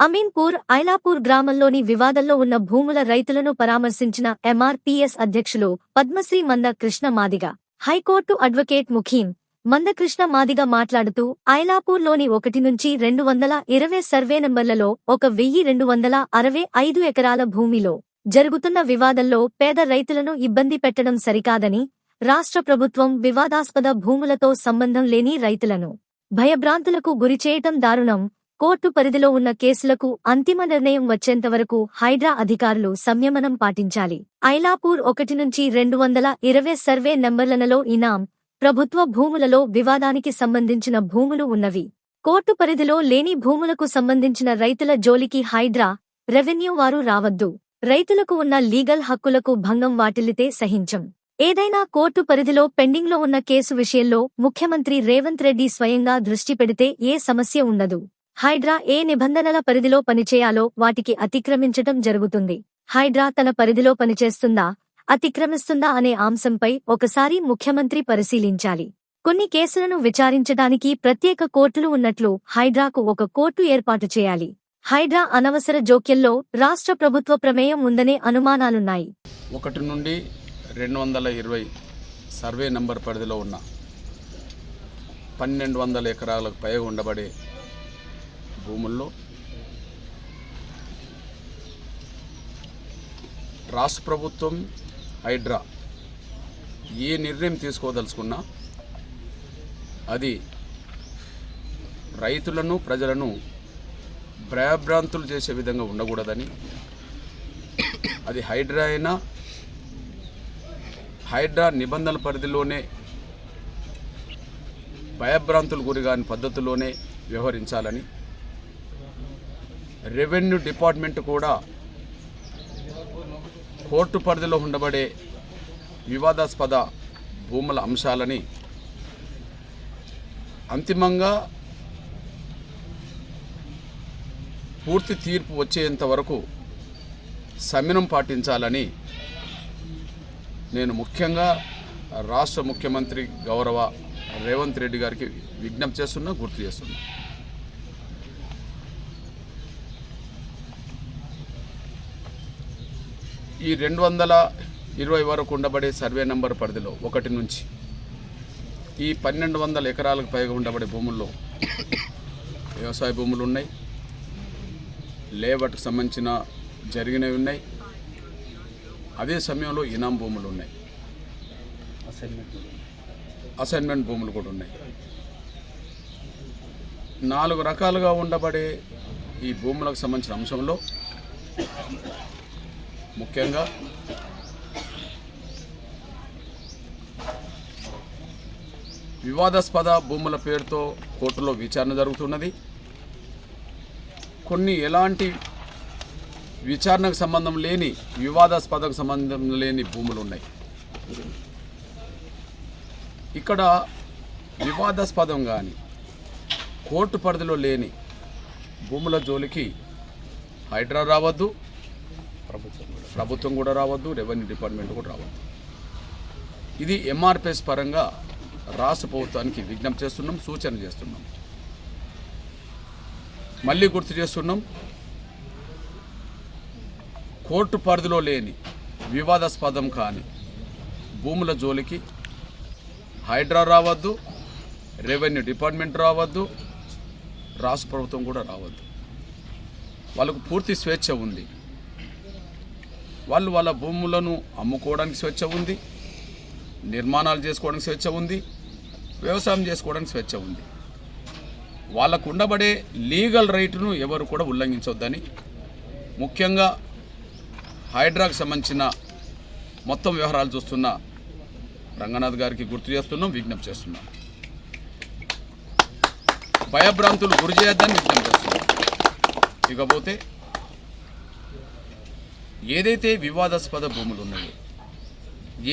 అమీన్పూర్ ఐలాపూర్ గ్రామంలోని వివాదంలో ఉన్న భూముల రైతులను పరామర్శించిన ఎంఆర్పీఎస్ అధ్యక్షులు పద్మశ్రీ మంద కృష్ణ మాదిగ. హైకోర్టు అడ్వకేట్ ముఖీన్ మందకృష్ణ మాదిగ మాట్లాడుతూ ఐలాపూర్లోని 1 నుంచి 220 సర్వే నంబర్లలో 1265 ఎకరాల భూమిలో జరుగుతున్న వివాదంలో పేద రైతులను ఇబ్బంది పెట్టడం సరికాదని, రాష్ట్ర ప్రభుత్వం వివాదాస్పద భూములతో సంబంధం లేని రైతులను భయభ్రాంతులకు గురిచేయటం దారుణం. కోర్టు పరిధిలో ఉన్న కేసులకు అంతిమ నిర్ణయం వచ్చేంతవరకు హైడ్రా అధికారులు సంయమనం పాటించాలి. ఐలాపూర్ 1 నుంచి 220 సర్వే నంబర్లలో ఇనాం, ప్రభుత్వ భూములలో వివాదానికి సంబంధించిన భూములు ఉన్నవి. కోర్టు పరిధిలో లేని భూములకు సంబంధించిన రైతుల జోలికి హైడ్రా, రెవెన్యూ వారు రావద్దు. రైతులకు ఉన్న లీగల్ హక్కులకు భంగం వాటిల్లితే సహించం. ఏదైనా కోర్టు పరిధిలో పెండింగ్లో ఉన్న కేసు విషయంలో ముఖ్యమంత్రి రేవంత్ రెడ్డి స్వయంగా దృష్టి పెడితే ఏ సమస్య ఉండదు. హైడ్రా ఏ నిబంధనల పరిధిలో పనిచేయాలో వాటికి అతిక్రమించటం జరుగుతుంది. హైడ్రా తన పరిధిలో పనిచేస్తుందా, అతిక్రమిస్తుందా అనే అంశంపై ఒకసారి ముఖ్యమంత్రి పరిశీలించాలి. కొన్ని కేసులను విచారించడానికి ప్రత్యేక కోర్టులు ఉన్నట్లు హైడ్రాకు ఒక కోర్టు ఏర్పాటు చేయాలి. హైడ్రా అనవసర జోక్యంలో రాష్ట్ర ప్రభుత్వ ప్రమేయం ఉందనే అనుమానాలున్నాయి. 1 నుండి 220 సర్వే నంబర్ పరిధిలో ఉన్న 1200 ఎకరాలకు పైగా ఉండబడే భూముల్లో రాష్ట్ర ప్రభుత్వం హైడ్రా ఏ నిర్ణయం తీసుకోదలుచుకున్నా అది రైతులను, ప్రజలను భయభ్రాంతులు చేసే విధంగా ఉండకూడదని, అది హైడ్రా అయినా హైడ్రా నిబంధనల పరిధిలోనే భయభ్రాంతులు గురిగాని పద్ధతిలోనే వ్యవహరించాలని, రెవెన్యూ డిపార్ట్మెంట్ కూడా కోర్టు పరిధిలో ఉండబడే వివాదాస్పద భూముల అంశాలని అంతిమంగా పూర్తి తీర్పు వచ్చేంత వరకు సంయమనం పాటించాలని నేను ముఖ్యంగా రాష్ట్ర ముఖ్యమంత్రి గౌరవ రేవంత్ రెడ్డి గారికి విజ్ఞప్తి చేస్తున్నా, గుర్తు చేస్తున్నా. ఈ 220 వరకు ఉండబడే సర్వే నంబర్ పరిధిలో 1 నుంచి ఈ 1200 ఎకరాలకు పైగా ఉండబడే భూముల్లో వ్యవసాయ భూములు ఉన్నాయి, లేఅవుట్కి సంబంధించిన జరిగినవి ఉన్నాయి, అదే సమయంలో ఇనాం భూములు ఉన్నాయి, అసైన్మెంట్ భూములు కూడా ఉన్నాయి. 4 రకాలుగా ఉండబడే ఈ భూములకు సంబంధించిన అంశంలో ముఖ్యంగా వివాదాస్పద భూముల పేరుతో కోర్టులో విచారణ జరుగుతున్నది. కొన్ని ఎలాంటి విచారణకు సంబంధం లేని, వివాదాస్పదకు సంబంధం లేని భూములు ఉన్నాయి. ఇక్కడ వివాదాస్పదం కానీ కోర్టు పరిధిలో లేని భూముల జోలికి హైడ్రా రావద్దు, ప్రభుత్వం కూడా రావద్దు, రెవెన్యూ డిపార్ట్మెంట్ కూడా రావద్దు. ఇది ఎంఆర్పిఎస్ పరంగా రాష్ట్ర ప్రభుత్వానికి విజ్ఞప్తి చేస్తున్నాం, సూచన చేస్తున్నాం. మళ్ళీ గుర్తు చేస్తున్నాం, కోర్టు పరిధిలో లేని, వివాదాస్పదం కాని భూముల జోలికి హైడ్రా రావద్దు, రెవెన్యూ డిపార్ట్మెంట్ రావద్దు, రాష్ట్ర ప్రభుత్వం కూడా రావద్దు. వాళ్ళకు పూర్తి స్వేచ్ఛ ఉంది. వాళ్ళు వాళ్ళ భూములను అమ్ముకోవడానికి స్వేచ్ఛ ఉంది, నిర్మాణాలు చేసుకోవడానికి స్వేచ్ఛ ఉంది, వ్యవసాయం చేసుకోవడానికి స్వేచ్ఛ ఉంది. వాళ్ళకు ఉండబడే లీగల్ రైట్ను ఎవరు కూడా ఉల్లంఘించవద్దని ముఖ్యంగా హైడ్రాకు సంబంధించిన మొత్తం వ్యవహారాలు చూస్తున్న రంగనాథ్ గారికి గుర్తు చేస్తున్నాం, విజ్ఞప్తి చేస్తున్నాం. భయభ్రాంతులు గురి చేయొద్దని విజ్ఞప్తి చేస్తున్నాం. ఇకపోతే ఏదైతే వివాదాస్పద భూములు ఉన్నాయో,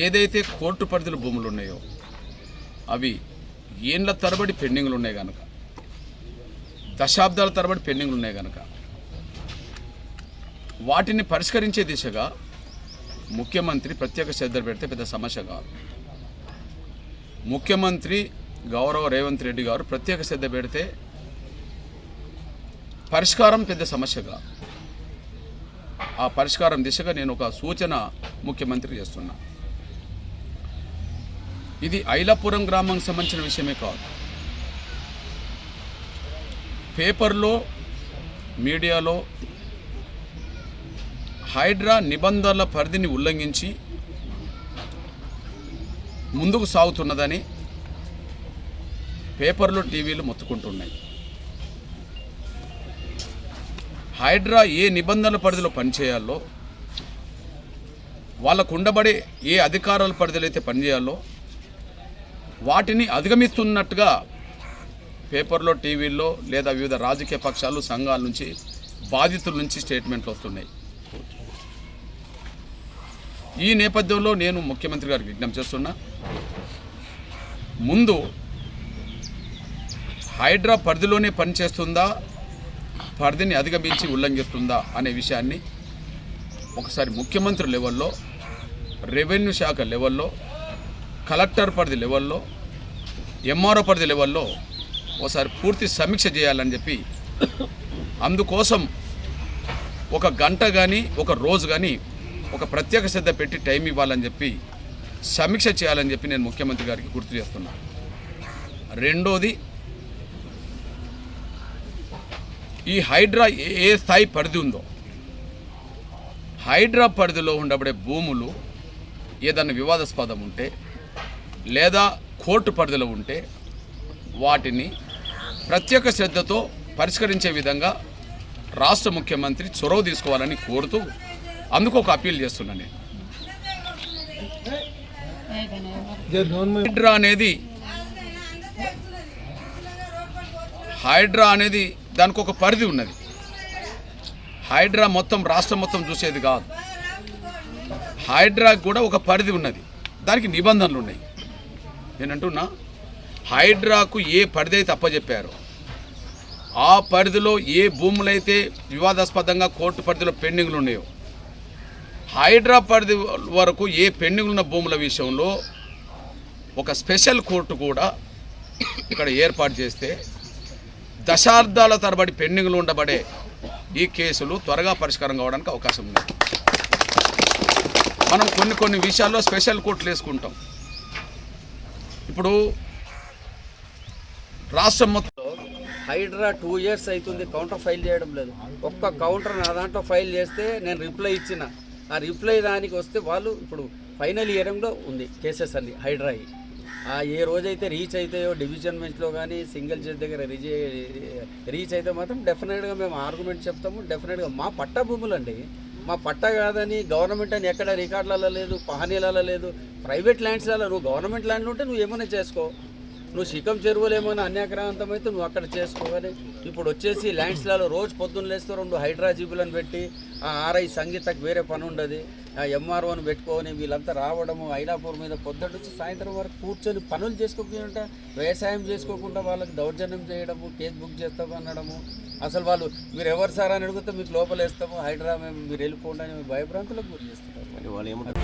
ఏదైతే కోర్టు పరిధిలో భూములు ఉన్నాయో అవి ఏండ్ల తరబడి పెండింగ్లు ఉన్నాయి కనుక, దశాబ్దాల తరబడి పెండింగ్లు ఉన్నాయి కనుక వాటిని పరిష్కరించే దిశగా ముఖ్యమంత్రి ప్రత్యేక శ్రద్ధ పెడితే పెద్ద సమస్య కాదు. ముఖ్యమంత్రి గౌరవ రేవంత్ రెడ్డి గారు ప్రత్యేక శ్రద్ధ పెడితే పరిష్కారం పెద్ద సమస్యగా, ఆ పరిష్కారం దిశగా నేను ఒక సూచన ముఖ్యమంత్రికి చేస్తున్నా. ఇది ఐలాపురం గ్రామానికి సంబంధించిన విషయమే కాదు. పేపర్లో, మీడియాలో హైడ్రా నిబంధనల పరిధిని ఉల్లంఘించి ముందుకు సాగుతున్నదని పేపర్లు, టీవీలు మొత్తుకుంటున్నాయి. హైడ్రా ఏ నిబంధనల పరిధిలో పనిచేయాలో, వాళ్ళకు ఉండబడే ఏ అధికారాల పరిధిలో అయితే పనిచేయాలో వాటిని అధిగమిస్తున్నట్టుగా పేపర్లో, టీవీల్లో లేదా వివిధ రాజకీయ పక్షాలు, సంఘాల నుంచి, బాధితుల నుంచి స్టేట్మెంట్లు వస్తున్నాయి. ఈ నేపథ్యంలో నేను ముఖ్యమంత్రి గారికి విజ్ఞప్తి చేస్తున్నా, ముందు హైడ్రా పరిధిలోనే పనిచేస్తుందా, పరిధిని అధిగమించి ఉల్లంఘిస్తుందా అనే విషయాన్ని ఒకసారి ముఖ్యమంత్రి లెవెల్లో, రెవెన్యూ శాఖ లెవెల్లో, కలెక్టర్ పరిధి లెవెల్లో, ఎంఆర్ఓ పరిధి లెవెల్లో ఒకసారి పూర్తి సమీక్ష చేయాలని చెప్పి, అందుకోసం ఒక గంట కానీ ఒక రోజు కానీ ఒక ప్రత్యేక శ్రద్ధ పెట్టి టైం ఇవ్వాలని చెప్పి సమీక్ష చేయాలని చెప్పి నేను ముఖ్యమంత్రి గారికి గుర్తు చేస్తున్నాను. రెండోది, ఈ హైడ్రా ఏ స్థాయి పరిధి ఉందో, హైడ్రా పరిధిలో ఉండబడే భూములు ఏదైనా వివాదాస్పదం ఉంటే లేదా కోర్టు పరిధిలో ఉంటే వాటిని ప్రత్యేక శ్రద్ధతో పరిష్కరించే విధంగా రాష్ట్ర ముఖ్యమంత్రి చొరవ తీసుకోవాలని కోరుతూ అందుకు ఒక అప్పీల్ చేస్తున్నాను నేను. హైడ్రా అనేది దానికి ఒక పరిధి ఉన్నది. హైడ్రా మొత్తం రాష్ట్రం మొత్తం చూసేది కాదు. హైడ్రాకు కూడా ఒక పరిధి ఉన్నది, దానికి నిబంధనలు ఉన్నాయి. నేను అంటున్నా, హైడ్రాకు ఏ పరిధి అయితే అప్పచెప్పారో ఆ పరిధిలో ఏ భూములైతే వివాదాస్పదంగా కోర్టు పరిధిలో పెండింగ్లు ఉన్నాయో, హైడ్రా పరిధి వరకు ఏ పెండింగ్లు ఉన్న భూముల విషయంలో ఒక స్పెషల్ కోర్టు కూడా ఇక్కడ ఏర్పాటు చేస్తే దశాబ్దాల తరబడి పెండింగ్లు ఉండబడే ఈ కేసులు త్వరగా పరిష్కారం కావడానికి అవకాశం ఉంది. మనం కొన్ని విషయాల్లో స్పెషల్ కోర్టులు వేసుకుంటాం. ఇప్పుడు రాష్ట్రం మొత్తం హైడ్రా 2 years అవుతుంది కౌంటర్ ఫైల్ చేయడం లేదు. ఒక్క కౌంటర్ నా దాంట్లో ఫైల్ చేస్తే నేను రిప్లై ఇచ్చిన, ఆ రిప్లై దానికి వస్తే వాళ్ళు ఇప్పుడు ఫైనల్ ఇయరింగ్లో ఉంది కేసెస్ అన్ని హైడ్రా. ఏ రోజైతే రీచ్ అవుతాయో డివిజన్ బెంచ్లో కానీ సింగిల్ జడ్జి దగ్గర రీచ్ అయితే మాత్రం డెఫినెట్గా మేము ఆర్గ్యుమెంట్ చెప్తాము. డెఫినెట్గా మా పట్టా భూములండి, మా పట్టా కాదని గవర్నమెంట్ అని ఎక్కడ రికార్డులలో లేదు, పహానీలలో లేదు, ప్రైవేట్ ల్యాండ్స్లలో. నువ్వు గవర్నమెంట్ ల్యాండ్లో ఉంటే నువ్వు ఏమైనా చేసుకో, నువ్వు శిఖం చెరువులు ఏమైనా అన్యాక్రాంతం అయితే నువ్వు అక్కడ చేసుకోవాలి. ఇప్పుడు వచ్చేసి ల్యాండ్స్లలో రోజు పొద్దున్న లేస్తూ 2 హైడ్రా జీబులను పెట్టి ఆ ఆర్ఐ సంగీతకు వేరే పని ఉండదు, ఆ ఎంఆర్ఓని పెట్టుకొని వీళ్ళంతా రావడము ఐలాపూర్ మీద పొద్దున్న నుంచి సాయంత్రం వరకు కూర్చొని పనులు చేసుకోకుండా, వ్యవసాయం చేసుకోకుండా వాళ్ళకి దౌర్జన్యం చేయడము, కేసు బుక్ చేస్తాము అనడము. అసలు వాళ్ళు మీరు ఎవరు సార్ అని అడిగితే మీకు లోపల వేస్తాము, హైడ్రా మేము మీరు వెళ్ళిపోండి అని భయభ్రాంతులకు గురి చేస్తున్నారు.